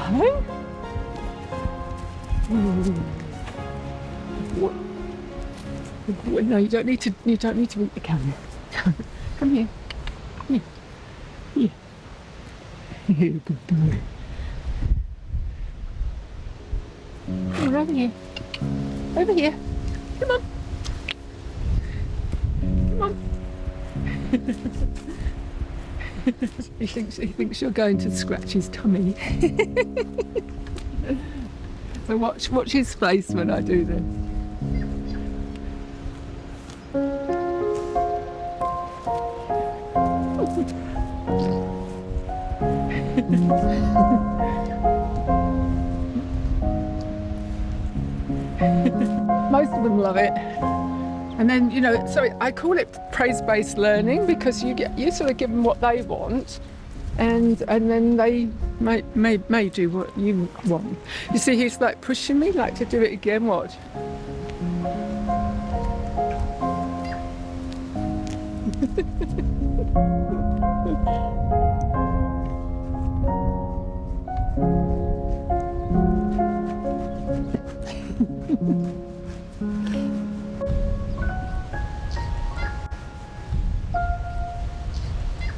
go. What? No, you don't need to eat the camera. Come here. Here. Here. Here, good boy. Come on, over here. Over here. Come on. Come on. He thinks you're going to scratch his tummy. So watch his face when I do this. Most of them love it. And then, so I call it praise-based learning, because you sort of give them what they want, and then they may do what you want. You see, he's like pushing me, like to do it again. Watch.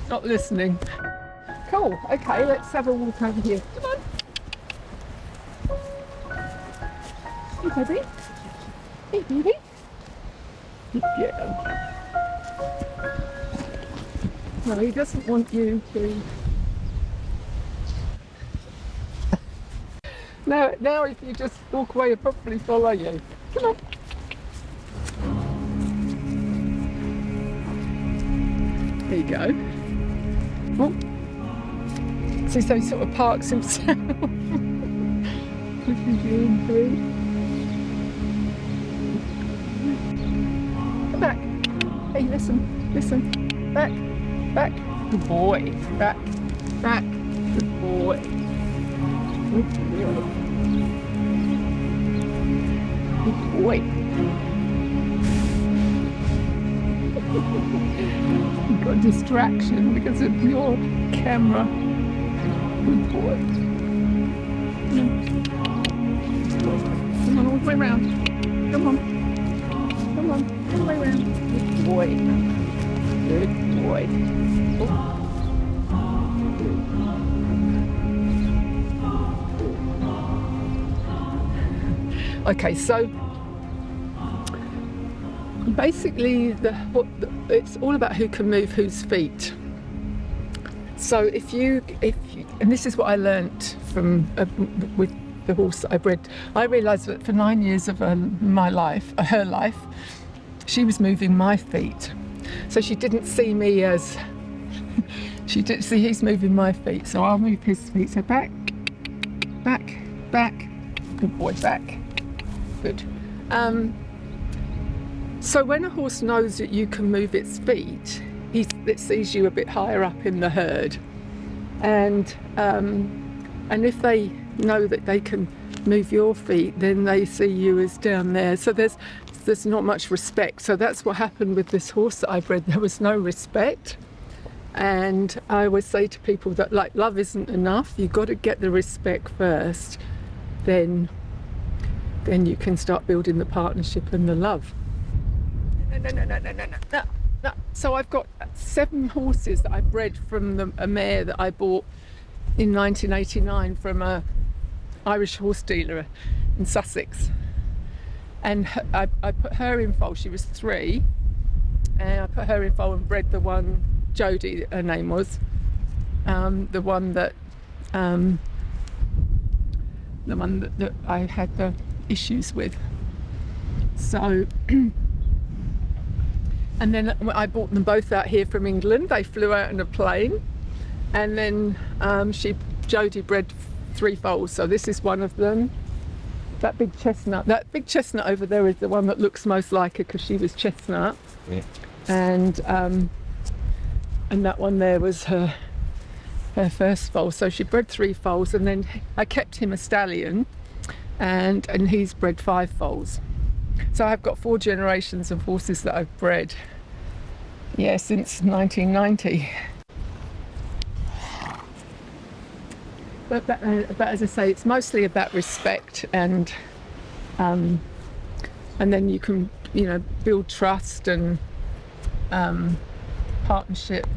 Not listening. Cool. Okay, let's have a walk over here. Come on. Hey, baby. Hey, baby. Yeah. No, he doesn't want you to. Now, if you just walk away, he'll probably follow you. Come on. There you go. Oh. So he sort of parks himself. Pushes you in through. Come back. Hey, listen. Back. Good boy. Back. Good boy. Good boy. You've got a distraction because of your camera. Good boy. Come on, all the way around. Come on, all the way around. Good boy. Good boy. Okay, so basically it's all about who can move whose feet. So if you and this is what I learnt from with the horse that I bred. I realised that for 9 years of her life, she was moving my feet. So she didn't see me as she didn't see he's moving my feet. So I'll move his feet. So back. Good boy, back. Good. So when a horse knows that you can move its feet, it sees you a bit higher up in the herd, and if they know that they can move your feet, then they see you as down there. So there's not much respect. So that's what happened with this horse that I bred. There was no respect, and I always say to people that love isn't enough. You've got to get the respect first, then you can start building the partnership and the love. No. So I've got 7 horses that I bred from a mare that I bought in 1989 from a Irish horse dealer in Sussex. And I put her in foal. She was 3, and I put her in foal and bred the one, Jodie, her name was, the one that I had the issues with. So and then I bought them both out here from England. They flew out in a plane, and then Jodie bred 3 foals. So this is one of them. That big chestnut over there is the one that looks most like her, because she was chestnut. Yeah. And that one there was her first foal. So she bred 3 foals, and then I kept him a stallion, and he's bred 5 foals. So I've got 4 generations of horses that I've bred, since 1990. but as I say, it's mostly about respect, and then you can, you know, build trust and partnership.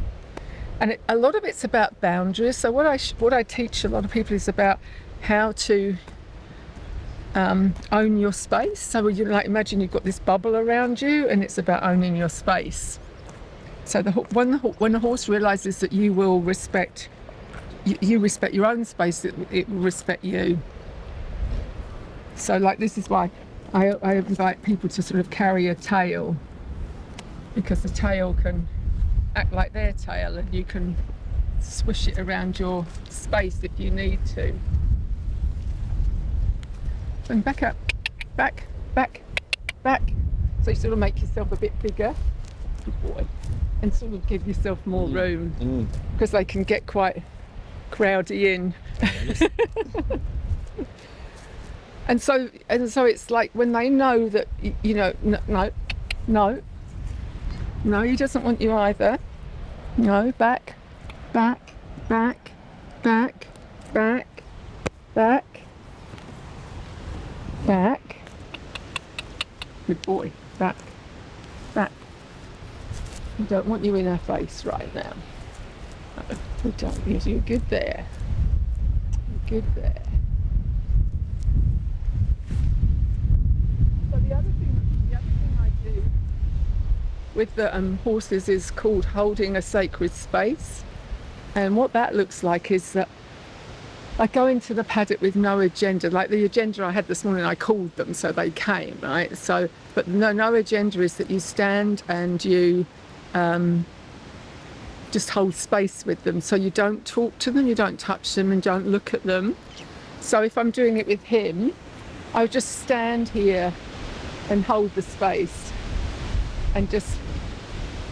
And a lot of it's about boundaries. So what I teach a lot of people is about how to own your space. So you like imagine you've got this bubble around you, and it's about owning your space. So when a horse realizes that you will respect, you respect your own space, it will respect you. So like this is why I invite people to sort of carry a tail, because the tail can act like their tail, and you can swish it around your space if you need to. And back up, back, back, back. So you sort of make yourself a bit bigger, good boy, and sort of give yourself more room, because they can get quite crowdy in. And so it's like when they know that, you know, no, he doesn't want you either. No, back, back, back, back, back, back, back. Good boy, back, back. We don't want you in our face right now. No, we don't. You're good there. You're good there. So the other thing I do with the horses is called holding a sacred space. And what that looks like is that I go into the paddock with no agenda. Like the agenda I had this morning, I called them, so they came, right? So, but no agenda is that you stand and you just hold space with them. So you don't talk to them, you don't touch them, and don't look at them. So if I'm doing it with him, I'll just stand here and hold the space, and just,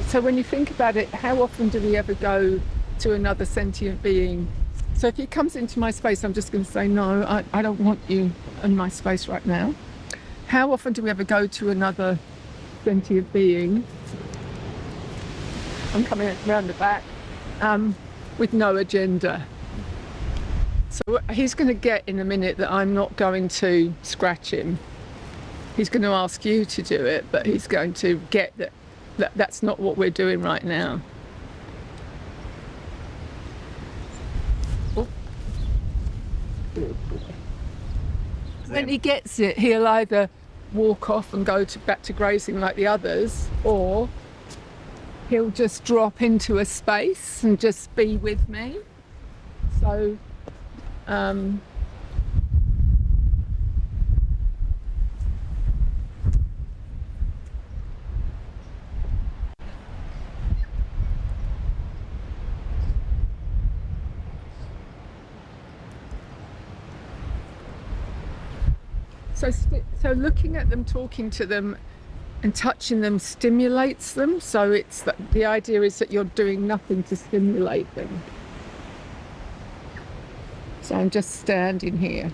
so when you think about it, how often do we ever go to another sentient being? So if he comes into my space, I'm just going to say, no, I don't want you in my space right now. How often do we ever go to another sentient being? I'm coming around the back with no agenda. So he's going to get in a minute that I'm not going to scratch him. He's going to ask you to do it, but he's going to get that's not what we're doing right now. Oh. When he gets it, he'll either walk off and go back to grazing like the others, or he'll just drop into a space and just be with me. So so looking at them, talking to them and touching them stimulates them. So it's the idea is that you're doing nothing to stimulate them. So I'm just standing here.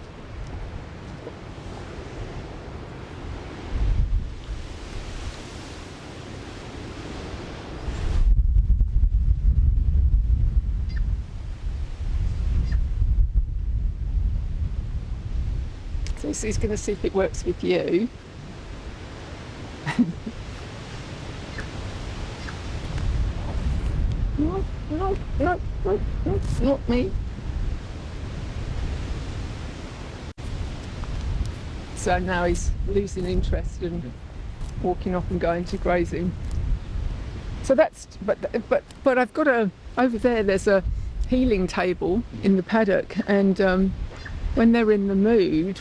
So he's going to see if it works with you. No, not me. So now he's losing interest and walking off and going to grazing. So that's, but I've got over there's a healing table in the paddock, and when they're in the mood,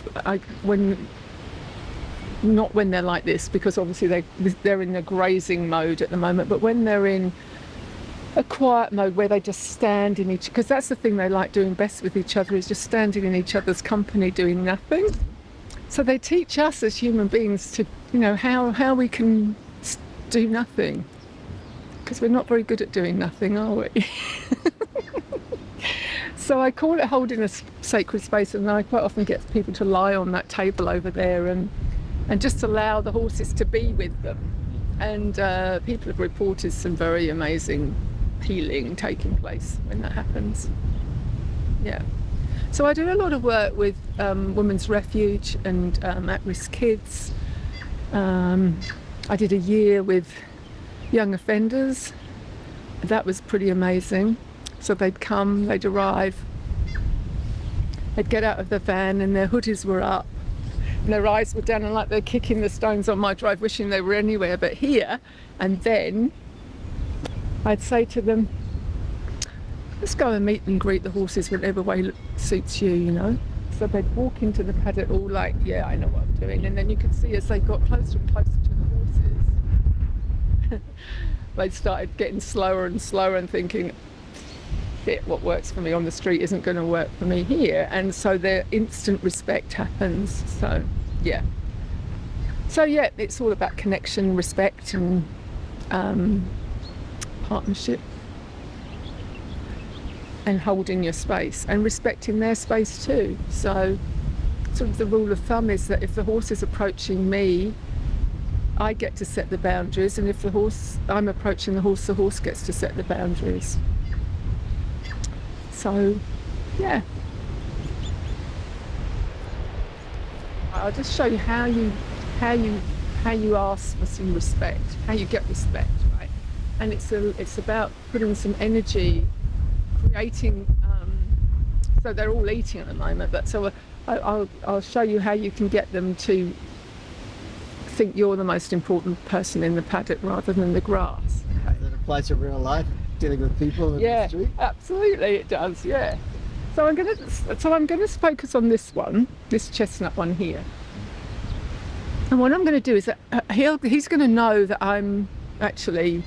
not when they're like this, because obviously they're in the grazing mode at the moment, but when they're in a quiet mode where they just stand in because that's the thing they like doing best with each other, is just standing in each other's company doing nothing. So they teach us as human beings to, you know, how we can do nothing, because we're not very good at doing nothing, are we? So I call it holding a sacred space, and I quite often get people to lie on that table over there and just allow the horses to be with them. And people have reported some very amazing healing taking place when that happens. Yeah. So I do a lot of work with Women's Refuge and at-risk kids. I did a year with young offenders. That was pretty amazing. So they'd come, they'd arrive, they'd get out of the van and their hoodies were up and their eyes were down and like they're kicking the stones on my drive, wishing they were anywhere but here. And then I'd say to them, let's go and meet and greet the horses whatever way suits you, you know. So they'd walk into the paddock all like, yeah, I know what I'm doing. And then you could see as they got closer and closer to the horses, they started getting slower and slower and thinking, shit, what works for me on the street isn't going to work for me here. And so their instant respect happens. So, yeah. So, yeah, it's all about connection, respect and partnership. And holding your space and respecting their space too. So sort of the rule of thumb is that if the horse is approaching me, I get to set the boundaries, and if I'm approaching the horse gets to set the boundaries. So yeah, I'll just show you how you ask for some respect, how you get respect, right? And it's about putting some energy, creating, so they're all eating at the moment, but so I'll show you how you can get them to think you're the most important person in the paddock rather than the grass. Okay. Does it apply to real life, dealing with people in the street? Yeah, absolutely it does, yeah. So I'm gonna focus on this one, this chestnut one here. And what I'm gonna do is that he's gonna know that I'm actually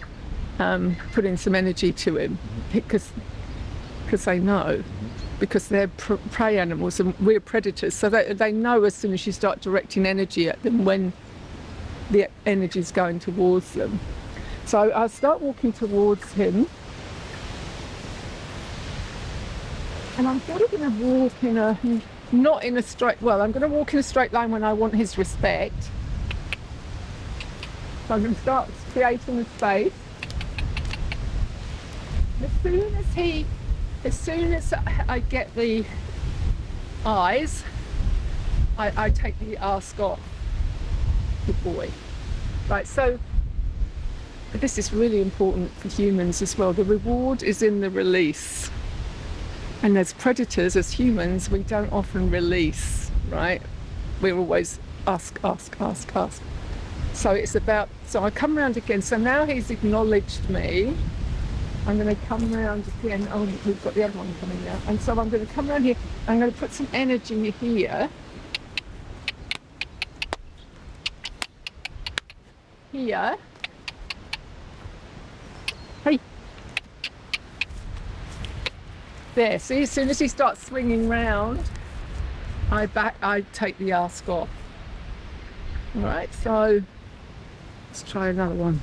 putting some energy to him, because they know, because they're prey animals and we're predators, so they know as soon as you start directing energy at them when the energy is going towards them. So I'll start walking towards him, and I'm sort of going to walk I'm going to walk in a straight line when I want his respect. So I'm going to start creating a space. As soon as I get the eyes, I take the ask off. Good boy. Right, so this is really important for humans as well. The reward is in the release. And as predators, as humans, we don't often release, right? We're always ask. So it's about, so I come round again. So now he's acknowledged me. I'm going to come round again. Oh, we've got the other one coming now. And so I'm going to come around here. I'm going to put some energy here. Here. Hey. There. See, as soon as he starts swinging round, I take the ask off. All right. So let's try another one.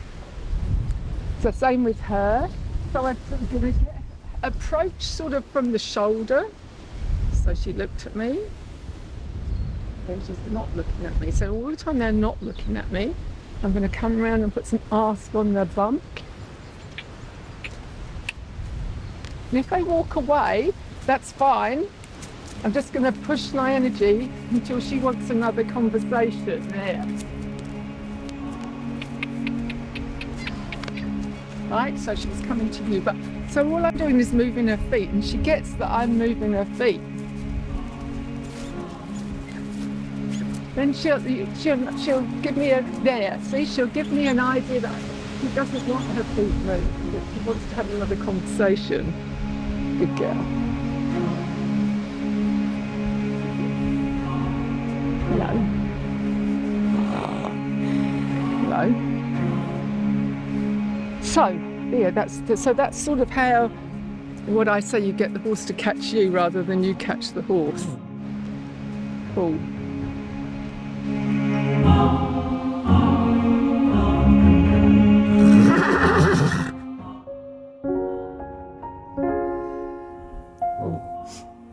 So same with her. So I'm going to approach sort of from the shoulder. So she looked at me. And she's not looking at me. So all the time they're not looking at me, I'm going to come around and put some ask on the bump. And if they walk away, that's fine. I'm just going to push my energy until she wants another conversation. There. Right, so she's coming to you, but so all I'm doing is moving her feet, and she gets that I'm moving her feet. Then she'll give me she'll give me an idea that she doesn't want her feet moved, that she wants to have another conversation. Good girl. Hello. So, yeah, that's sort of how, what I say, you get the horse to catch you rather than you catch the horse. Cool.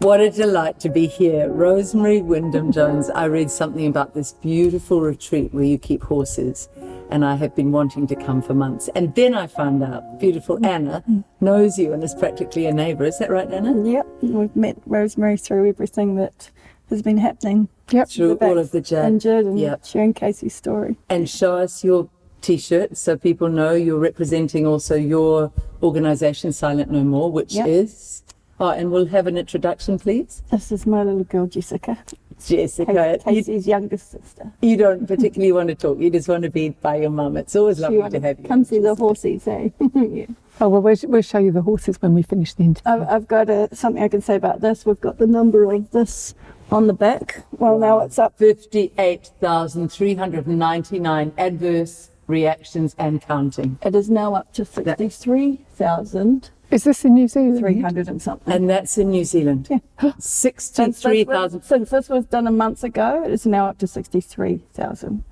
What a delight to be here. Rosemary Wyndham-Jones, I read something about this beautiful retreat where you keep horses. and I have been wanting to come for months. And then I found out beautiful Anna knows you and is practically a neighbour. Is that right, Anna? Yep, we've met Rosemary through everything that has been happening. Yep. Through all of the jab. Injured and Yep. sharing Casey's story. And show us your T-shirt so people know you're representing also your organisation, Silent No More, which Yep. is... Oh, and we'll have an introduction, please. This is my little girl, Jessica. Jessica, Casey's youngest sister. you don't particularly want to talk. You just want to be by your mum. It's always lovely to have you. Come see the horses, eh? Yeah. Oh, well, we'll show you the horses when we finish the interview. I've got something I can say about this. We've got the number of this on the back. Well, now it's up. 58,399 adverse reactions and counting. It is now up to 63,300 Is this in New Zealand? and something. And that's in New Zealand. Yeah. 63,000. Since this was done a month ago, it is now up to 63,000.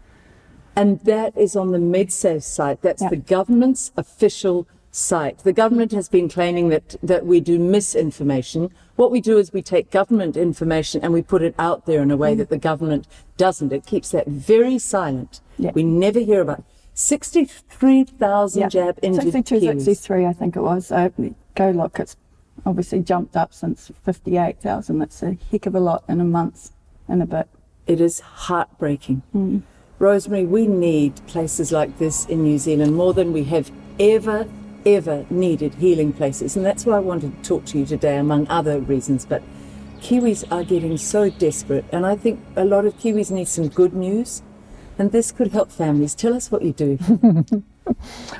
And that is on the MedSafe site. That's Yeah. the government's official site. The government has been claiming that we do misinformation. What we do is we take government information and we put it out there in a way that the government doesn't. It keeps that very silent. Yeah. We never hear about it. 63,000 jab injured 62, Kiwis. 63, I think it was. Go look, it's obviously jumped up since 58,000. That's a heck of a lot in a month and a bit. It is heartbreaking. Rosemary, we need places like this in New Zealand more than we have ever needed healing places. And that's why I wanted to talk to you today, among other reasons. But Kiwis are getting so desperate. And I think a lot of Kiwis need some good news. And this could help families. Tell us what you do.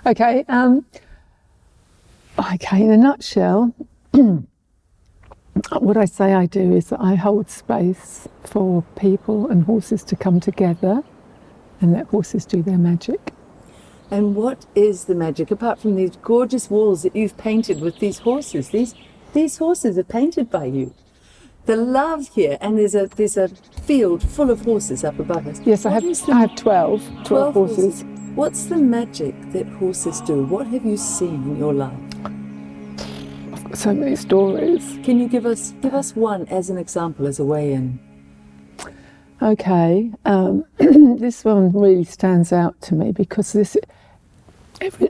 Okay. Okay, in a nutshell, what I say I do is that I hold space for people and horses to come together and let horses do their magic. And what is the magic, apart from these gorgeous walls that you've painted with these horses? These horses are painted by you. The love here, and there's a field full of horses up above us. Yes, I have 12 horses. What's the magic that horses do? What have you seen in your life? I've got so many stories. Can you give us one as an example, as a way in? Okay, this one really stands out to me because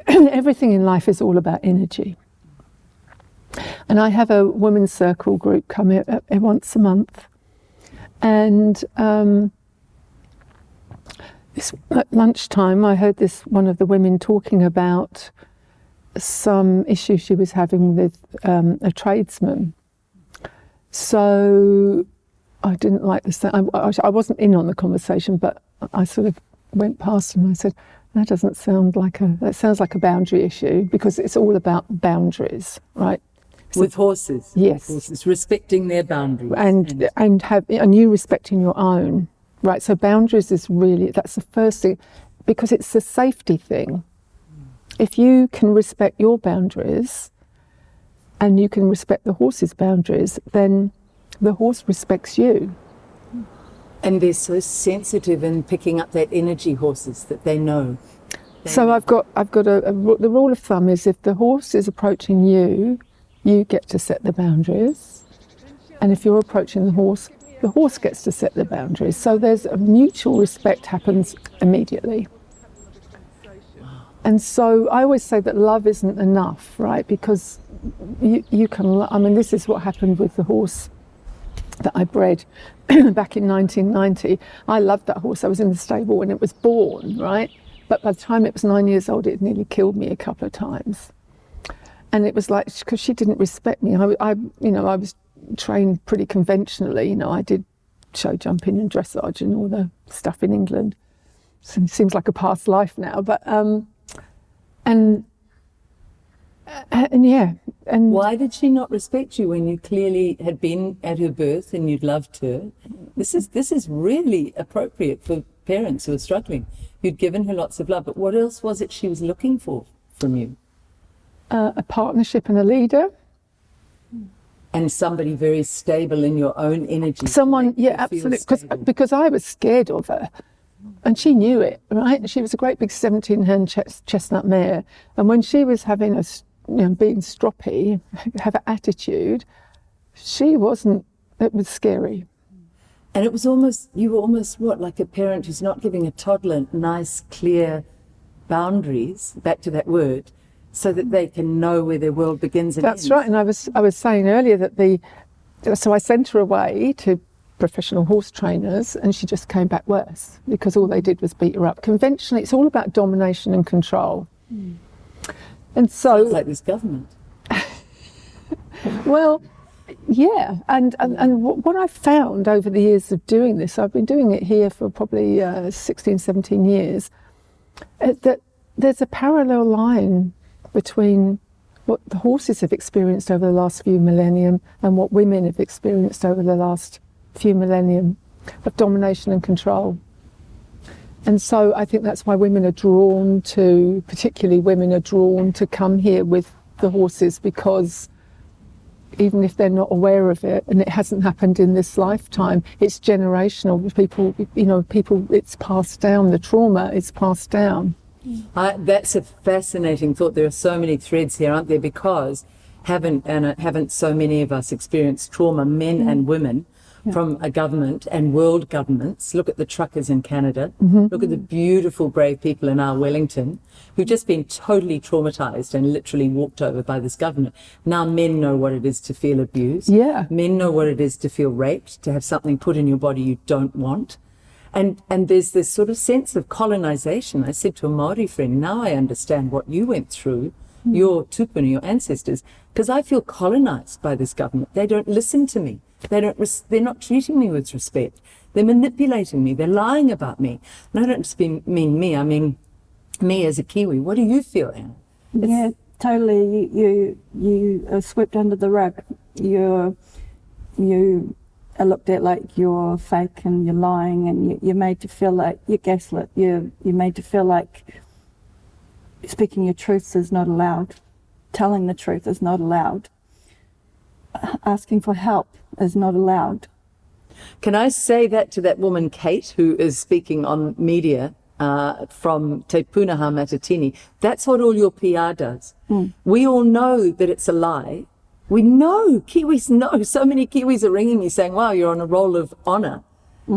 everything in life is all about energy. And I have a women's circle group come here once a month. And at lunchtime, I heard one of the women talking about some issue she was having with a tradesman. So I didn't like this. I wasn't in on the conversation, but I sort of went past and I said, that sounds like a boundary issue, because it's all about boundaries, right? With horses? Yes. Horses, respecting their boundaries. And you respecting your own, right? So boundaries is really, that's the first thing, because it's a safety thing. If you can respect your boundaries and you can respect the horse's boundaries, then the horse respects you. And they're so sensitive in picking up that energy, horses, that they know. So I've got the rule of thumb is if the horse is approaching you, you get to set the boundaries. And if you're approaching the horse gets to set the boundaries. So there's a mutual respect happens immediately. And so I always say that love isn't enough, right? Because you can, this is what happened with the horse that I bred back in 1990. I loved that horse. I was in the stable when it was born, right? But by the time it was 9 years old, it nearly killed me a couple of times. And it was like, because she didn't respect me. I was trained pretty conventionally. I did show jumping and dressage and all the stuff in England. So it seems like a past life now, but and why did she not respect you when you clearly had been at her birth and you'd loved her? This is really appropriate for parents who are struggling. You'd given her lots of love, but what else was it she was looking for from you? A partnership and a leader. And somebody very stable in your own energy. Someone, yeah, absolutely. Because I was scared of her. And she knew it, right? She was a great big 17-hand chestnut mare. And when she was having being stroppy, have an attitude, it was scary. And you were almost what, like a parent who's not giving a toddler nice, clear boundaries, back to that word, so that they can know where their world begins and That's ends. right. And I was saying earlier that so I sent her away to professional horse trainers, and she just came back worse because all they did was beat her up. Conventionally, it's all about domination and control. And so, Sounds like this government. well, yeah. And what I've found over the years of doing this, I've been doing it here for probably 16, 17 years, that there's a parallel line between what the horses have experienced over the last few millennium and what women have experienced over the last few millennium of domination and control. And so I think that's why women are drawn to, particularly women are drawn to come here with the horses, because even if they're not aware of it and it hasn't happened in this lifetime, it's generational. People, it's passed down, the trauma is passed down. That's a fascinating thought. There are so many threads here, aren't there? Because haven't so many of us experienced trauma, men and women, from a government and world governments? Look at the truckers in Canada. Look at the beautiful, brave people in our Wellington who've just been totally traumatized and literally walked over by this government. Now men know what it is to feel abused. Yeah. Men know what it is to feel raped, to have something put in your body you don't want. And there's this sort of sense of colonization. I said to a Maori friend, now I understand what you went through, your tupuna, your ancestors, because I feel colonized by this government. They don't listen to me. They're not treating me with respect. They're manipulating me. They're lying about me. And I don't just mean me. I mean me as a Kiwi. What do you feel, Anna? Yeah, totally. You are swept under the rug. You are looked at like you're fake and you're lying, and you're made to feel like you're gaslit. You're made to feel like speaking your truths is not allowed. Telling the truth is not allowed. Asking for help is not allowed. Can I say that to that woman, Kate, who is speaking on media from Te Punaha Matatini? That's what all your PR does. We all know that it's a lie. We know, Kiwis know. So many Kiwis are ringing me saying, wow, you're on a roll of honour,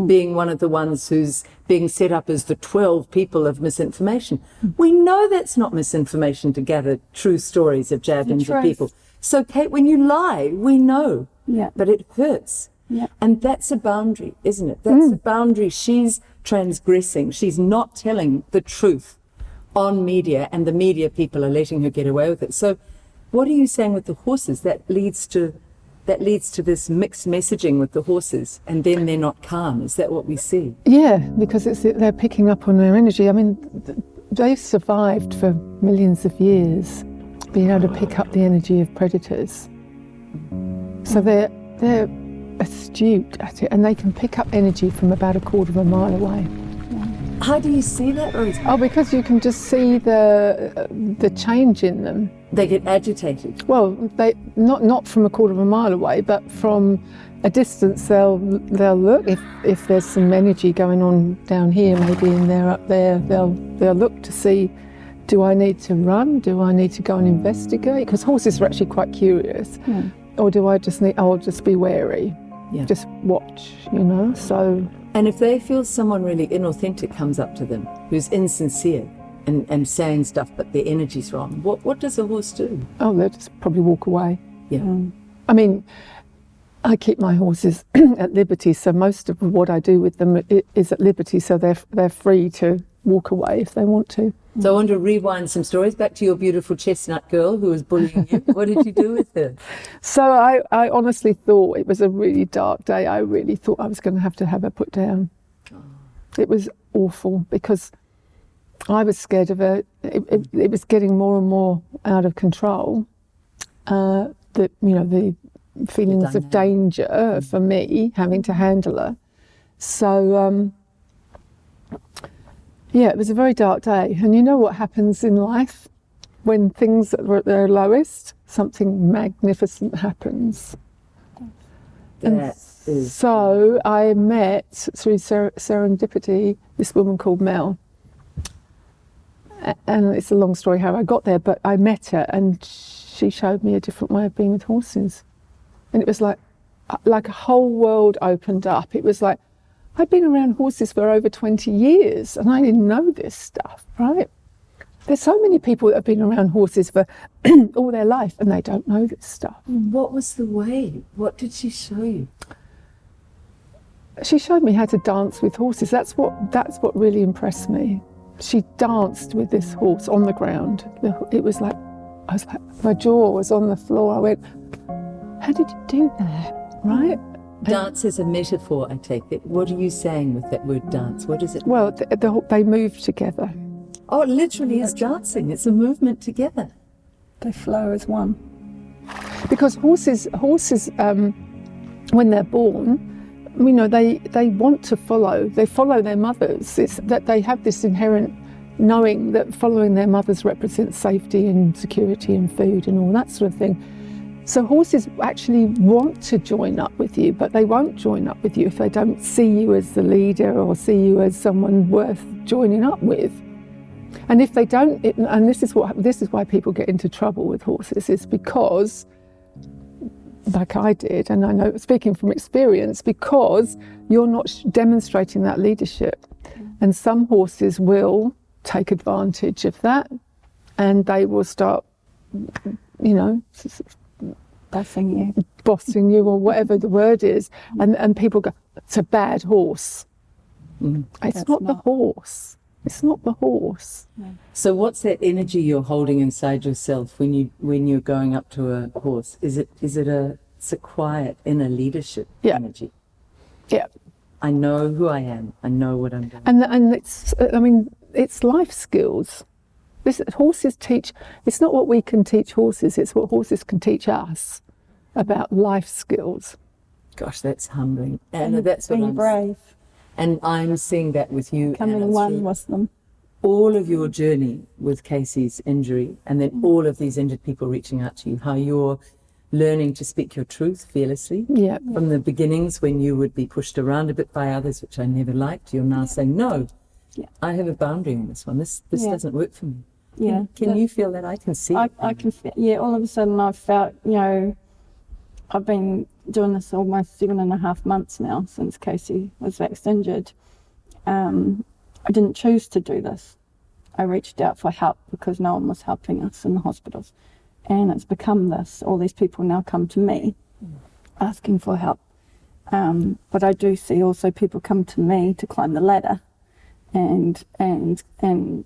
being one of the ones who's being set up as the 12 people of misinformation. We know that's not misinformation to gather true stories of jabbings of people. So, Kate, when you lie, we know, but it hurts. And that's a boundary, isn't it? That's a boundary she's transgressing. She's not telling the truth on media, and the media people are letting her get away with it. So what are you saying with the horses? That leads to this mixed messaging with the horses, and then they're not calm. Is that what we see? Yeah, because they're picking up on their energy. I mean, they've survived for millions of years, being able to pick up the energy of predators. So they're astute at it, and they can pick up energy from about a quarter of a mile away. How do you see that, Rose? Oh, because you can just see the change in them. They get agitated. Well, they not from a quarter of a mile away, but from a distance. They'll look if there's some energy going on down here, maybe, and they're up there. They'll look to see, do I need to run? Do I need to go and investigate? Because horses are actually quite curious. Or do I just I'll just be wary. Just watch, so. And if they feel someone really inauthentic comes up to them, who's insincere and saying stuff, but their energy's wrong, what does a horse do? Oh, they'll just probably walk away. Yeah. I mean, I keep my horses at liberty, so most of what I do with them is at liberty, so they're free to walk away if they want to. So I want to rewind some stories back to your beautiful chestnut girl who was bullying you. What did you do with her? So I honestly thought it was a really dark day. I really thought I was going to have her put down. It was awful because I was scared of her. It was getting more and more out of control. The feelings of danger for me having to handle her. So yeah, it was a very dark day. And you know what happens in life? When things are at their lowest, something magnificent happens. So I met, through serendipity, this woman called Mel. And it's a long story how I got there, but I met her and she showed me a different way of being with horses. And it was like a whole world opened up. It was like, I'd been around horses for over 20 years and I didn't know this stuff, right? There's so many people that have been around horses for all their life and they don't know this stuff. What was the way? What did she show you? She showed me how to dance with horses. That's what really impressed me. She danced with this horse on the ground. It was like, I was like, my jaw was on the floor. I went, how did you do that? Right? Dance is a metaphor, I take it. What are you saying with that word dance? What is it? Well, they moved together. Oh, it literally is dancing. It's a movement together. They flow as one. Because horses, when they're born, you know, they want to follow. They follow their mothers. It's that they have this inherent knowing that following their mothers represents safety and security and food and all that sort of thing. So horses actually want to join up with you, but they won't join up with you if they don't see you as the leader or see you as someone worth joining up with. And if they don't, and this is why people get into trouble with horses, is because, like I did, and I know, speaking from experience, because you're not demonstrating that leadership. And some horses will take advantage of that, and they will start, you know, bossing you, or whatever the word is, and people go, it's a bad horse. It's not the horse. It's not the horse. No. So what's that energy you're holding inside yourself when you're going up to a horse? Is it it's a quiet inner leadership energy? Yeah. I know who I am. I know what I'm doing. And it's, I mean, it's life skills. Horses teach, it's not what we can teach horses, it's what horses can teach us about life skills. Gosh, that's humbling. And that's what being brave. And I'm seeing that with you. Becoming one with them. All of your journey with Casey's injury, and then all of these injured people reaching out to you, how you're learning to speak your truth fearlessly. Yeah. From the beginnings when you would be pushed around a bit by others, which I never liked, you're now saying, no, I have a boundary on this one. This doesn't work for me. Yeah. Can you feel that? I can see it. I can feel, all of a sudden I felt, you know, I've been doing this almost 7.5 months now since Casey was waxed injured. I didn't choose to do this. I reached out for help because no one was helping us in the hospitals. And it's become this. All these people now come to me asking for help. But I do see also people come to me to climb the ladder and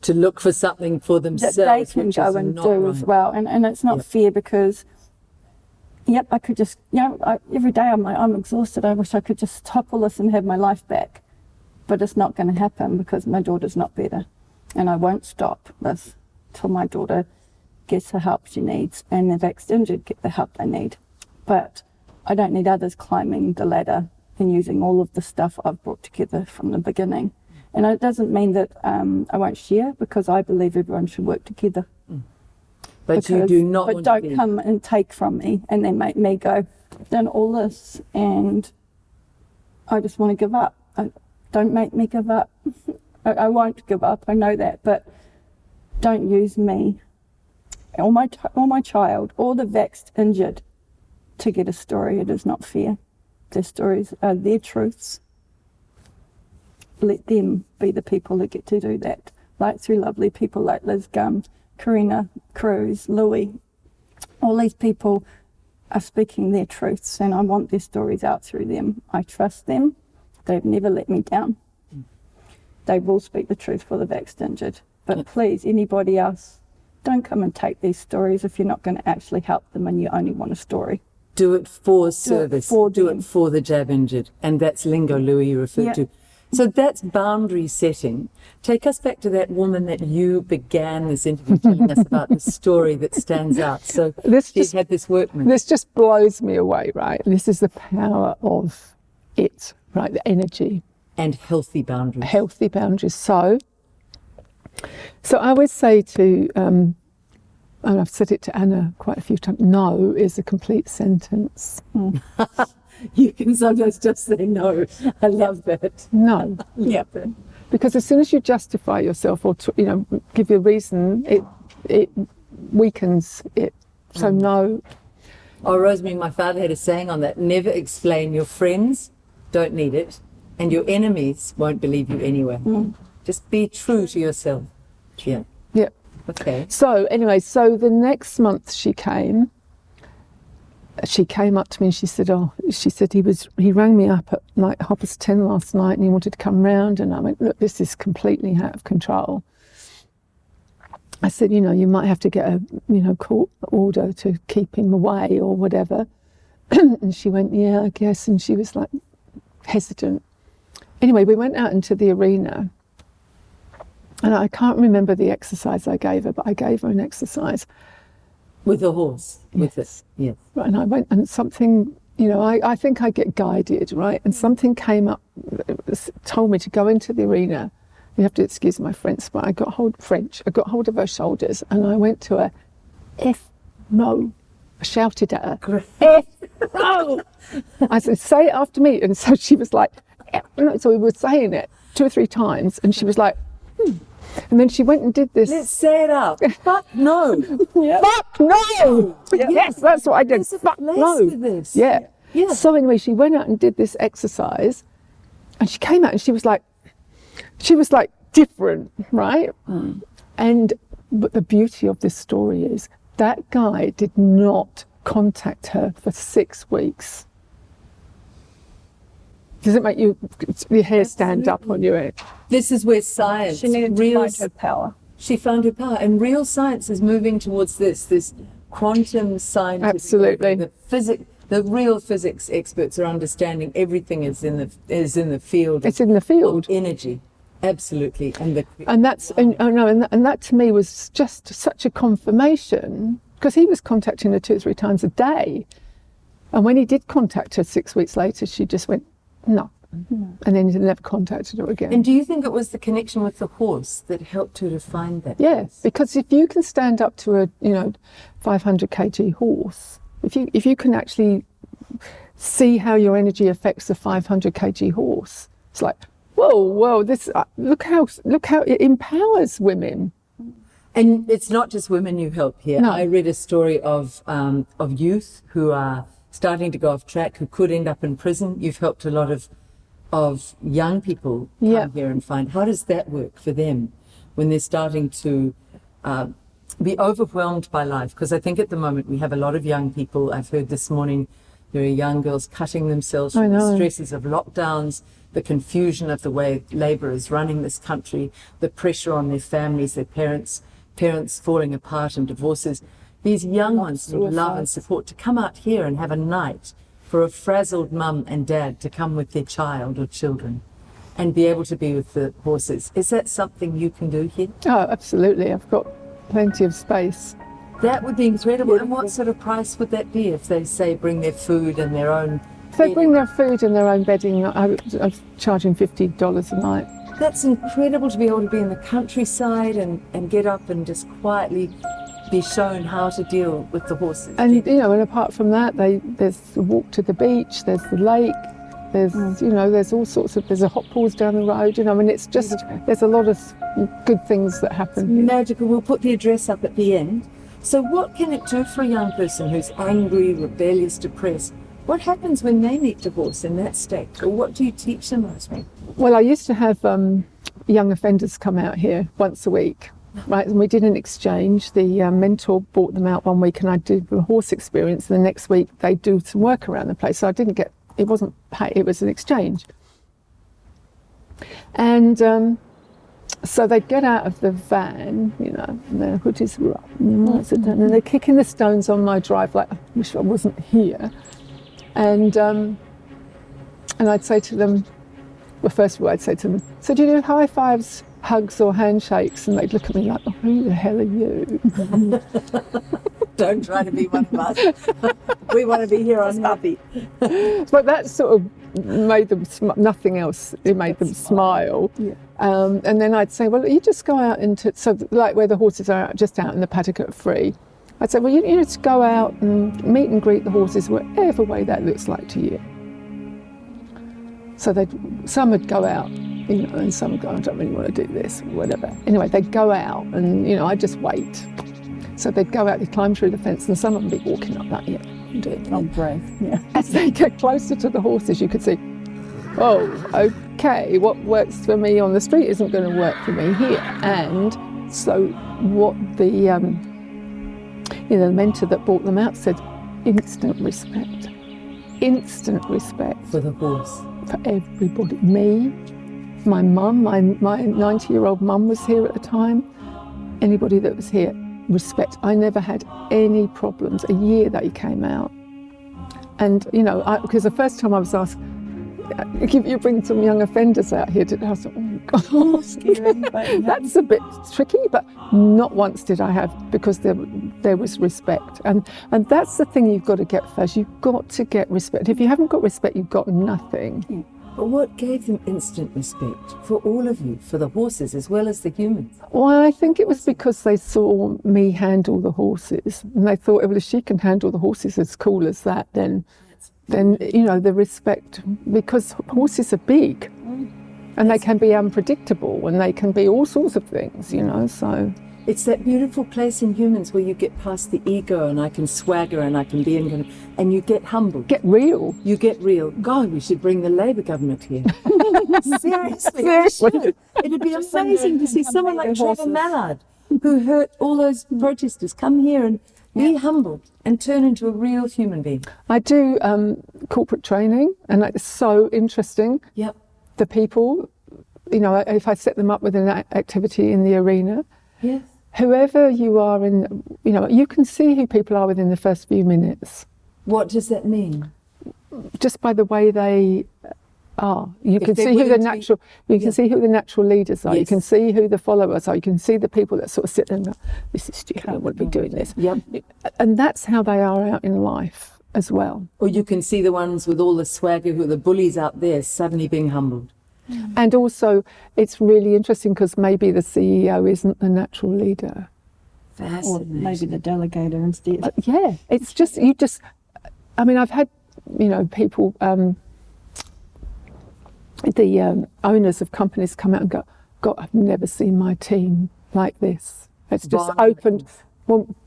to look for something for themselves that they can which go is and not do right. as well. And it's not fair because I could just, every day I'm like, I'm exhausted. I wish I could just stop all this and have my life back. But it's not going to happen because my daughter's not better. And I won't stop this till my daughter gets the help she needs and the waxed injured get the help they need. But I don't need others climbing the ladder and using all of the stuff I've brought together from the beginning. And it doesn't mean that I won't share, because I believe everyone should work together. But you do not But want don't to be... come and take from me and then make me go, done all this and I just want to give up. Don't make me give up. I won't give up, I know that, but don't use me or my child or the vexed injured to get a story. It is not fair. Their stories are their truths. Let them be the people that get to do that. Like through lovely people like Liz Gums, Karina Cruz, Louie. All these people are speaking their truths and I want their stories out through them. I trust them. They've never let me down. They will speak the truth for the vexed injured. But please, anybody else, don't come and take these stories if you're not going to actually help them and you only want a story. Do it for service. Do it for the jab injured. And that's lingo Louis referred to. So that's boundary setting. Take us back to that woman that you began this interview telling us about, the story that stands out. So she's had this workman. This just blows me away, right? This is the power of it, right? The energy. And healthy boundaries. Healthy boundaries. So I always say to, and I've said it to Anna quite a few times, no is a complete sentence. You can sometimes just say no. I love that. No. Yeah. Because as soon as you justify yourself or give you a reason, it weakens it. So no. Oh, Rosemary, my father had a saying on that: never explain. Your friends don't need it, and your enemies won't believe you anyway. Just be true to yourself. Yeah. Yeah. Okay. So anyway, so the next month she came up to me and she said he rang me up at like 10:30 last night and he wanted to come round, and I went, look, this is completely out of control. I said, you might have to get a court order to keep him away or whatever. And she went, yeah, I guess, and she was like hesitant. Anyway, we went out into the arena, and I can't remember the exercise I gave her, but I gave her an exercise. With a horse? With this? Yes. Right, and I went, and something, I think I get guided, right? And something came up, told me to go into the arena. You have to excuse my French, but I got hold of her shoulders, and I went to her, F no. I shouted at her, F no. I said, say it after me. And so she was like, F no. So we were saying it 2 or 3 times, and she was like, And then she went and did this. Let's say it out. Fuck no. Yeah. Fuck no. Yeah. Yes, that's what I did. There's a Fuck place no. for this. Yeah. Yeah. So anyway, she went out and did this exercise, and she came out and she was like different, right? But the beauty of this story is that guy did not contact her for 6 weeks. Does it make your hair stand up on your head? This is where science, She needed to find her power. She found her power, and real science is moving towards this quantum scientific. Absolutely. The real physics experts are understanding everything is in the field. It's in the field. Of energy, absolutely, and that to me was just such a confirmation, because he was contacting her 2 or 3 times a day, and when he did contact her 6 weeks later, she just went no. And then he never contacted her again. And do you think it was the connection with the horse that helped her to find that? Yeah, place? because if you can stand up to a 500 kg horse, if you can actually see how your energy affects a 500 kg horse, it's like whoa, this look how it empowers women. And it's not just women you help here. No. I read a story of youth who are starting to go off track, who could end up in prison. You've helped a lot of young people come here and find, how does that work for them when they're starting to be overwhelmed by life? Because I think at the moment we have a lot of young people. I've heard this morning there are young girls cutting themselves from the stresses of lockdowns, the confusion of the way Labour is running this country, the pressure on their families, their parents falling apart and divorces. These young ones need love and support to come out here and have a night for a frazzled mum and dad to come with their child or children and be able to be with the horses. Is that something you can do here? Oh, absolutely. I've got plenty of space. That would be incredible. And what sort of price would that be if they say bring their food and their own If they bring their food and their own bedding, I'm charging $50 a night. That's incredible to be able to be in the countryside and get up and just quietly be shown how to deal with the horses. And and apart from that, there's the walk to the beach, there's the lake, there's there's all sorts of, there's a hot pools down the road. It's just, there's a lot of good things that happen. Magical. We'll put the address up at the end. So what can it do for a young person who's angry, rebellious, depressed? What happens when they meet the horse in that state? Or what do you teach them, Rosemary? Well, I used to have young offenders come out here once a week. Right, and we did an exchange. The mentor brought them out one week, and I did a horse experience. And the next week, they do some work around the place. So I didn't get, it wasn't pay, it was an exchange. And so they'd get out of the van, and their hoodies were up, and they're kicking the stones on my drive, like, I wish I wasn't here. And I'd say to them, well, first of all, I'd say to them, so do you do high fives, hugs or handshakes? And they'd look at me like, oh, who the hell are you? Don't try to be one of us. We want to be here on happy. But that sort of made them, nothing else, it made them smile. Yeah. And then I'd say, well, you just go out into, so like where the horses are just out in the paddock at free, I'd say, well, you just go out and meet and greet the horses whatever way that looks like to you. So some would go out, and some would go, I don't really want to do this, or whatever. Anyway, they'd go out and, I'd just wait. So they'd go out, they'd climb through the fence, and some of them would be walking up that, I'm brave, yeah. As they get closer to the horses, you could see, oh, okay, what works for me on the street isn't going to work for me here. And So what the the mentor that brought them out said, instant respect For the horse. for everybody. Me, my mum, my 90-year-old mum was here at the time. Anybody that was here, respect. I never had any problems. A year they came out. And, because the first time I was asked, if you bring some young offenders out here today, I thought, oh God, Scary, but, yeah. that's a bit tricky, but not once did I have, because there was respect. And that's the thing you've got to get first. You've got to get respect. If you haven't got respect, you've got nothing. But what gave them instant respect for all of you, for the horses as well as the humans? Well, I think it was because they saw me handle the horses, and they thought, well, if she can handle the horses as cool as that, then the respect, because horses are big and they can be unpredictable and they can be all sorts of things, so. It's that beautiful place in humans where you get past the ego and I can swagger and I can be and you get humble. Get real. You get real. God, we should bring the Labour government here. Seriously. It'd be amazing to see someone like Trevor Mallard, who hurt all those protesters, come here and be humbled and turn into a real human being. I do corporate training, and it's so interesting. Yep. The people, if I set them up with an activity in the arena, Yes. whoever you are you can see who people are within the first few minutes. What does that mean? Just by the way they are. You If can they're see who the willing to be- natural. You can see who the natural leaders are. You Yes. can see who the followers are. You can see the people that sort of sit there and go, "This is stupid. I wouldn't be doing this." Yep. And that's how they are out in life as well. Or you can see the ones with all the swagger, who are the bullies out there, suddenly being humbled. And also, it's really interesting because maybe the CEO isn't the natural leader. Or Fascinating. maybe the delegator instead. Yeah, it's just I've had people, the owners of companies come out and go, God, I've never seen my team like this. It's just Bond. opened,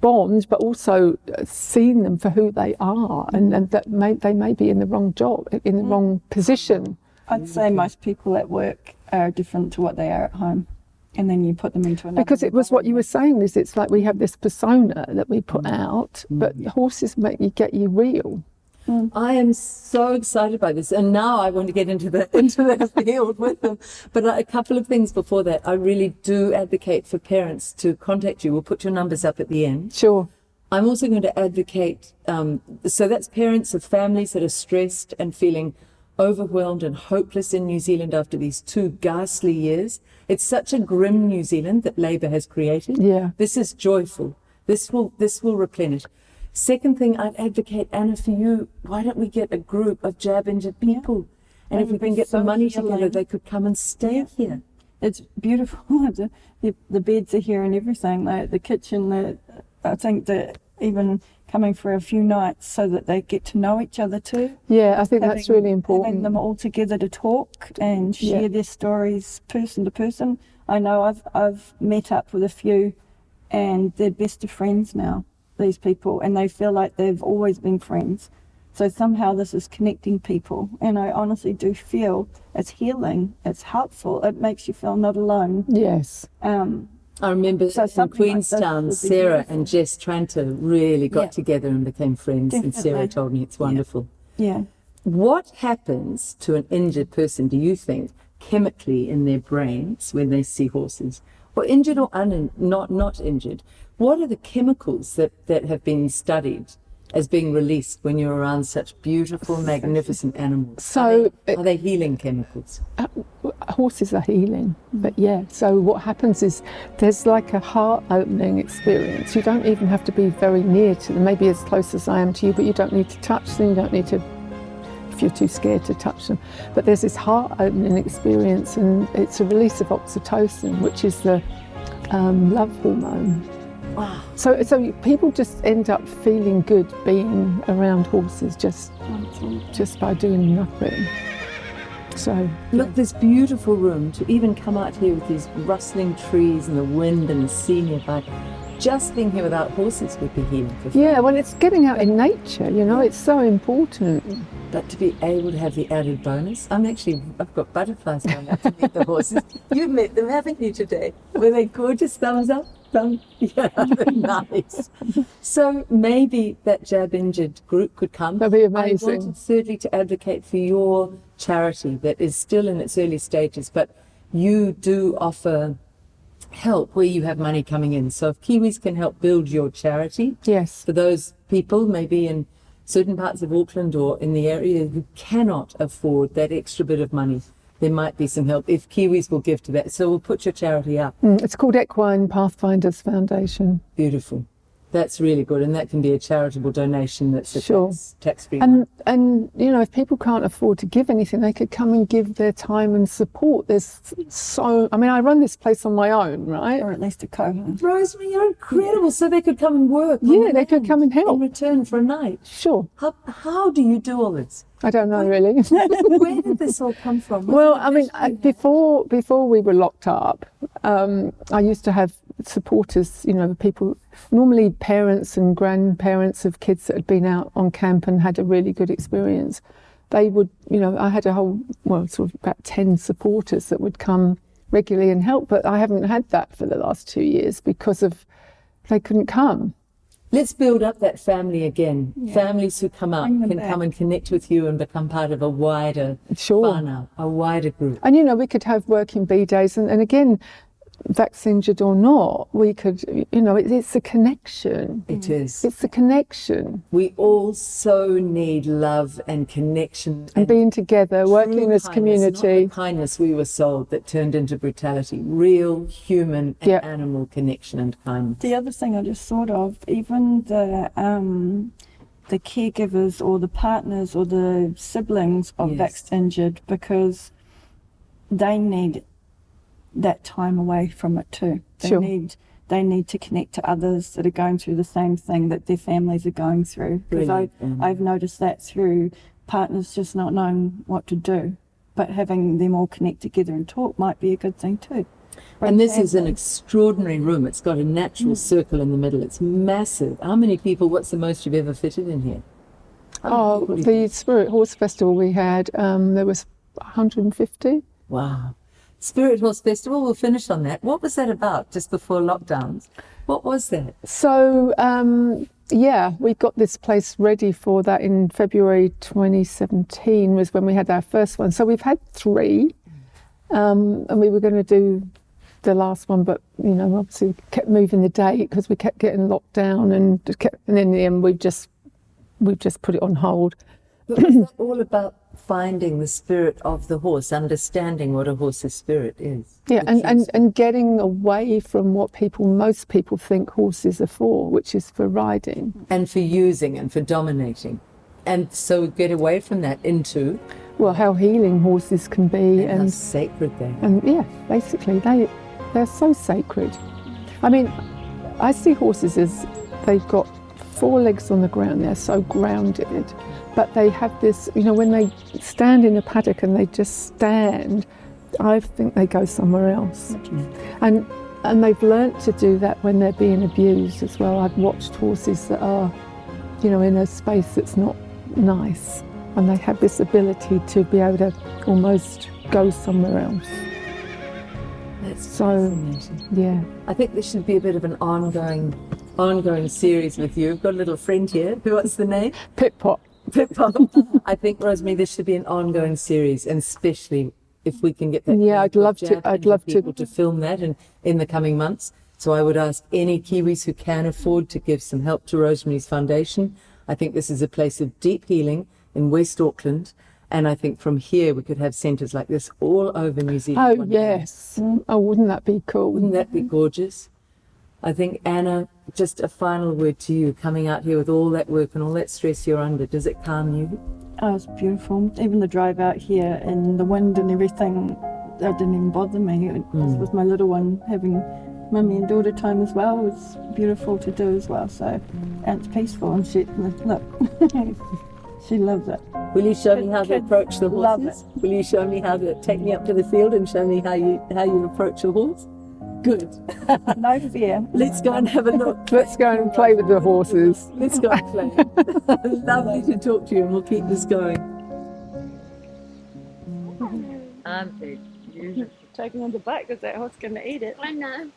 bond, but also seen them for who they are, and that they may be in the wrong job, in the wrong position. I'd say most people at work are different to what they are at home, and then you put them into another. Because it was what you were saying, Liz, it's like we have this persona that we put out, but horses get you real. I am so excited by this, and now I want to get into that field with them. But a couple of things before that. I really do advocate for parents to contact you. We'll put your numbers up at the end. Sure. I'm also going to advocate, so that's parents of families that are stressed and feeling overwhelmed and hopeless in New Zealand after these 2 ghastly years. It's such a grim New Zealand that Labour has created. Yeah. This is joyful. This will replenish. Second thing, I'd advocate, Anna, for you, why don't we get a group of jab injured people? And if we can get the money together, they could come and stay here. It's beautiful. The beds are here and everything. The kitchen. I think that even coming for a few nights so that they get to know each other too. Yeah, I think that's really important. Having them all together to talk and share their stories person to person. I know I've met up with a few, and they're best of friends now, these people, and they feel like they've always been friends. So somehow this is connecting people, and I honestly do feel it's healing, it's helpful, it makes you feel not alone. Yes. I remember So in something like this Queenstown, would be Sarah beautiful. and Jess Tranter really got together and became friends, and Sarah Definitely. told me it's wonderful. Yeah. What happens to an injured person, do you think, chemically in their brains when they see horses? Or injured or not injured? What are the chemicals that have been studied as being released when you're around such beautiful, magnificent animals? So are they healing chemicals? Horses are healing, but so what happens is there's like a heart opening experience. You don't even have to be very near to them, maybe as close as I am to you, but you don't need to touch them, you don't need to, if you're too scared to touch them. But there's this heart opening experience, and it's a release of oxytocin, which is the love hormone. Wow. So people just end up feeling good being around horses just by doing nothing. So Look, this beautiful room, to even come out here with these rustling trees and the wind and the sea nearby. Just being here without horses would be healing for yeah, well, it's getting out in nature, you know, it's so important. But to be able to have the added bonus, I've got butterflies going up to meet the horses. You've met them, haven't you, today? Were they gorgeous? Thumbs up? Yeah, they're nice. So maybe that Jab Injured group could come. That'd be amazing. I wanted thirdly to advocate for your charity that is still in its early stages, but you do offer help where you have money coming in. So if Kiwis can help build your charity, Yes. for those people maybe in certain parts of Auckland or in the area who cannot afford that extra bit of money, there might be some help if Kiwis will give to that. So we'll put your charity up. It's called Equine Pathfinders Foundation. Beautiful. That's really good, and that can be a charitable donation that's Sure. tax-free. And you know, if people can't afford to give anything, they could come and give their time and support. I mean, I run this place on my own, right? Or at least a co-host. Rosemary, you're incredible. So they could come and work. on Yeah, the they could land come and help. in return for a night. Sure. How do you do all this? I don't know really. Where did this all come from? Was Well, it a I mean, vision? before we were locked up, I used to have supporters, you know, people, normally parents and grandparents of kids that had been out on camp and had a really good experience. They would, you know, I had sort of about 10 supporters that would come regularly and help, but I haven't had that for the last 2 years because they couldn't come. Let's build up that family again. Yeah. Families who come out Bring them can back. come and connect with you and become part of a wider Sure. whānau, a wider group. And, you know, we could have working bee days. And again, vaccinated or not, we could, you know, it's a connection. It is. It's a connection. We all so need love and connection And being together, working true as kindness, not community. the kindness we were sold that turned into brutality. Real human and Yeah. animal connection and kindness. The other thing I just thought of, even the caregivers or the partners or the siblings of Yes. vax injured, because they need that time away from it too. Sure. They need to connect to others that are going through the same thing that their families are going through. Because Brilliant. I've noticed that through partners just not knowing what to do, but having them all connect together and talk might be a good thing too. And this is an Family. extraordinary room. It's got a natural circle in the middle. It's massive. How many people, what's the most you've ever fitted in here? How many Oh, people do you the Spirit Horse Festival we had, there was 150. Wow. Spirit Horse Festival, we'll finish on that. What was that about just before lockdowns? What was that? So, yeah, we got this place ready for that in February 2017 was when we had our first one. So we've had 3, and we were going to do the last one, but, you know, obviously we kept moving the date because we kept getting locked down and in the end we've just put it on hold. But was that all about finding the spirit of the horse, understanding what a horse's spirit is? Yeah, The true spirit. and getting away from what most people think horses are for, which is for riding. And for using and for dominating. And so get away from that into Well, how healing horses can be, and how sacred they are. and yeah, basically they're so sacred. I mean, I see horses as they've got 4 legs on the ground. They're so grounded, but they have this, you know, when they stand in a paddock and they just stand, I think they go somewhere else. And they've learnt to do that when they're being abused as well. I've watched horses that are, you know, in a space that's not nice, and they have this ability to be able to almost go somewhere else. That's So, fascinating. yeah. I think this should be a bit of an ongoing series with you. I've got a little friend here. What's the name? Pit pot. Pip-Pop. I think, Rosemary, this should be an ongoing series, and especially if we can get that. Yeah, I'd love to- Jab I'd into love to. people to film that in the coming months. So I would ask any Kiwis who can afford to give some help to Rosemary's Foundation. I think this is a place of deep healing in West Auckland. And I think from here we could have centres like this all over New Zealand. Oh, one day. yes. Oh, wouldn't that be cool? Wouldn't that be gorgeous? I think, Anna, just a final word to you, coming out here with all that work and all that stress you're under. Does it calm you? Oh, it's beautiful. Even the drive out here and the wind and everything, that didn't even bother me. It was with my little one having mummy and daughter time as well. It was beautiful to do as well. So, and it's peaceful. And she, look, she loves it. Will you show me how to Kids approach the love horses? Will you show me how to take me up to the field and show me how you approach a horse? Good. No fear. Let's go and have a look. Let's go and play with the horses. Let's go and play. Lovely to talk to you, and we'll keep this going. Aren't they beautiful? Taking on the back because that horse going to eat it. I know.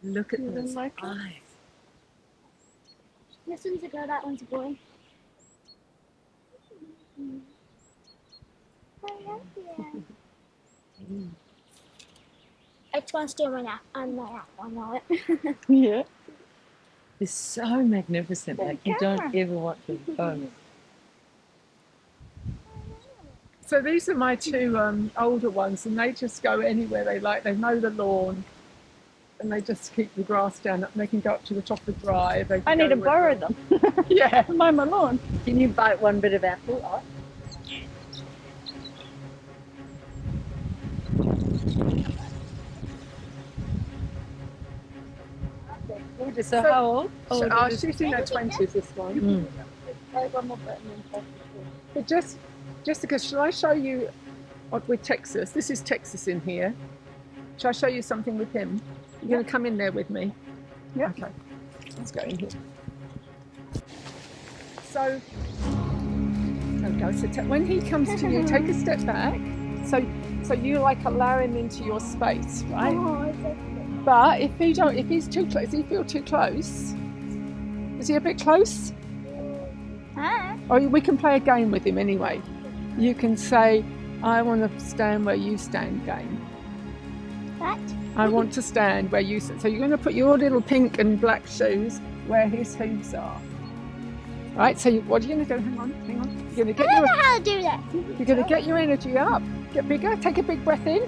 Look at You those don't like it? eyes. This one's a girl, that one's a boy. I love you. I just want to steal my nap. I'm my nap. I know it. Yeah. They're so magnificent. Like you don't ever want to go. So these are my two older ones, and they just go anywhere they like. They mow the lawn, and they just keep the grass down. They can go up to the top of the drive. They can I need to go borrow wherever. them. Yeah. Mow my lawn. Can you bite one bit of apple off? So how old? She's in her 20s, this one. But Jessica, shall I show you with Texas? This is Texas in here. Shall I show you something with him? You're going to come in there with me? Yeah. Okay. Let's go in here. So, okay, so when he comes to you, take a step back. So you like allow him into your space, right? But if he's too close, if he feel too close, is he a bit close? Huh? Or we can play a game with him anyway. You can say, I want to stand where you stand game. What? I want to stand where you stand. So you're going to put your little pink and black shoes where his hooves are. Right, so what are you going to do? Hang on. You're going to I get don't your, know how to do that. you're going to get your energy up. Get bigger, take a big breath in.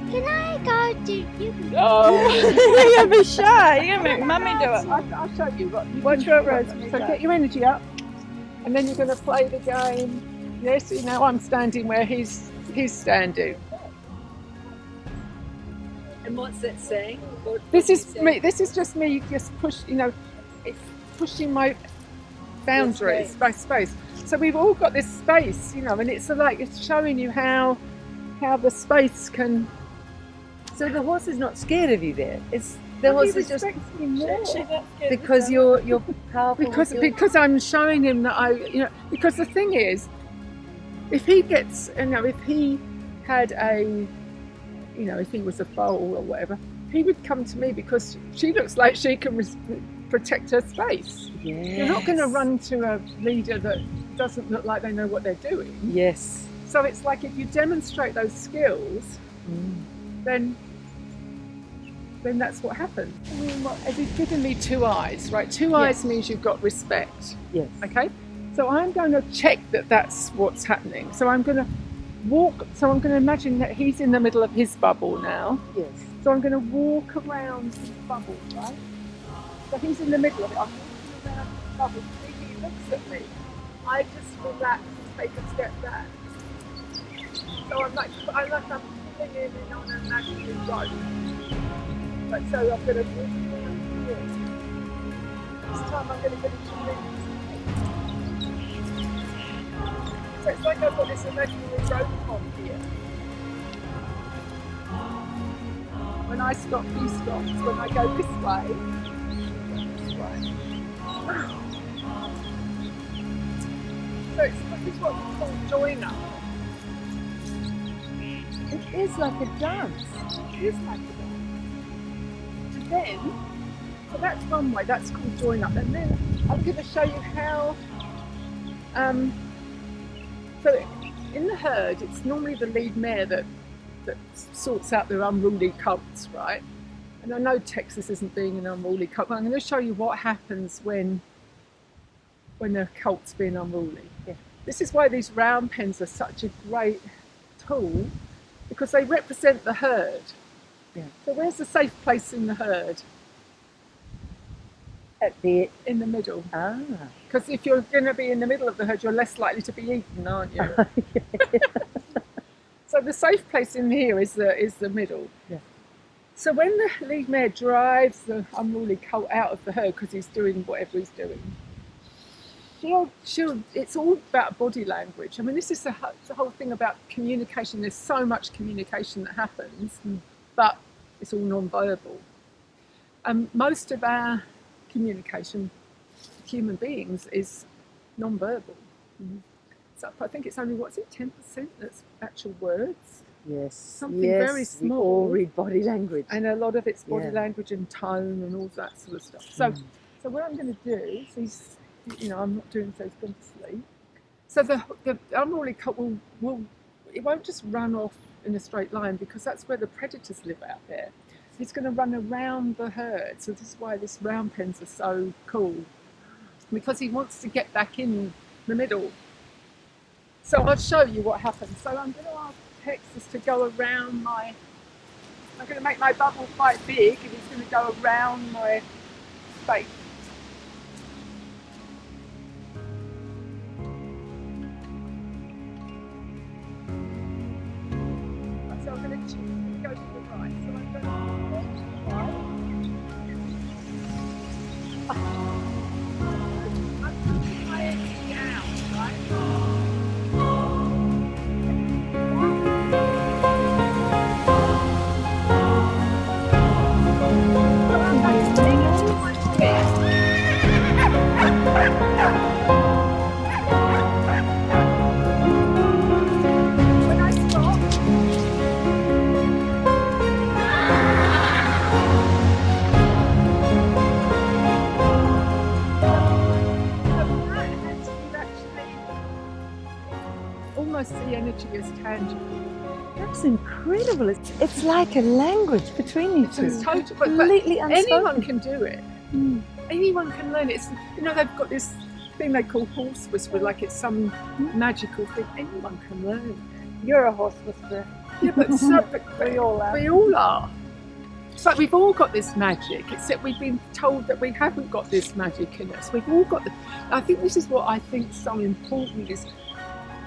Can I go to you? You're going to be shy. You're going to make mummy do it. I'll show you. Watch what Rosemary So does. get your energy up, and then you're going to play the game. Yes, you know I'm standing where he's standing. And what's that saying? This is me. This is just me. Just it's pushing my boundaries, my space. So we've all got this space, and it's showing you how the space can. So the horse is not scared of you there. It's the horse is just me more. because you're powerful. Because I'm showing him that because the thing is, if he gets, if he had if he was a foal or whatever, he would come to me because she looks like she can protect her space. Yes. You're not going to run to a leader that doesn't look like they know what they're doing. Yes. So it's like if you demonstrate those skills, then that's what happens. As he's given me two eyes, right? Two eyes means you've got respect. Yes. Okay? So I'm going to check that that's what's happening. So I'm going to walk, so I'm going to imagine that he's in the middle of his bubble now. Yes. So I'm going to walk around his bubble, right? So he's in the middle of it. I'm walking around his bubble. He looks at me. I just relax and take a step back. So I'm pulling him in on an imaginary rope. But so I'm going to walk around here. This time I'm going to get into the So it's like I've got this imaginary rope on here. When I stop, he stops. When I go this way, this way. So it's what we call join up. It is like a dance. It is like a dance. And then, so that's one way, that's called join up. And then I'm going to show you how, so in the herd, it's normally the lead mare that sorts out their unruly colts, right? And I know Texas isn't being an unruly colt, but I'm going to show you what happens when the colt's being unruly. Yeah. This is why these round pens are such a great tool, because they represent the herd. Yeah. So where's the safe place in the herd? In the middle. Ah. Because if you're going to be in the middle of the herd, you're less likely to be eaten, aren't you? So the safe place in here is the middle. Yeah. So when the lead mare drives the unruly colt out of the herd because he's doing whatever he's doing, she'll. It's all about body language. I mean, this is the whole thing about communication. There's so much communication that happens, but it's all non-verbal. Most of our communication, human beings, is non-verbal. So I think it's only 10% that's actual words. Yes. Something very We small. all read body language. And a lot of it's body Yeah. language and tone and all that sort of stuff. So what I'm going to do is, I'm not doing so he's going to sleep. So the unruly colt it won't just run off in a straight line, because that's where the predators live out there. He's going to run around the herd. So this is why this round pens are so cool, because he wants to get back in the middle. So I'll show you what happens. So I'm going to ask Texas to go around I'm going to make my bubble quite big, and he's going to go around my space. So I'm going to go to the right. So I'm going to go to the right. I'm putting my head down, right? Almost the energy is tangible. That's incredible. It's like a language between you two. It's total, but completely unspoken. anyone can do it. Anyone can learn it. It's, they've got this thing they call horse whisper, like it's some magical thing. Anyone can learn it. You're a horse whisperer. Yeah, but We all are. We all are. But we've all got this magic, except we've been told that we haven't got this magic in us. We've all got I think this is what I think is so important, is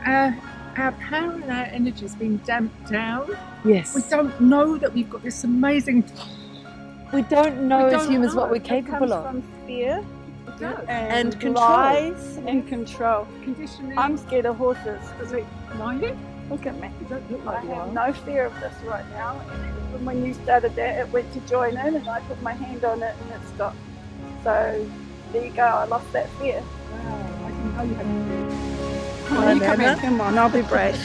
our power and our energy has been damped down. Yes. We don't know that we've got this amazing... We don't know as humans what we're It capable comes of. from fear And control. lies and control. Conditioning. I'm scared of horses. Are you? Look at me. You don't look I like you have are. no fear of this right now. And when you started that, it went to join in, and I put my hand on it, and it stopped. So there you go. I lost that fear. Wow, I can know you have. Come on, I'll be brave.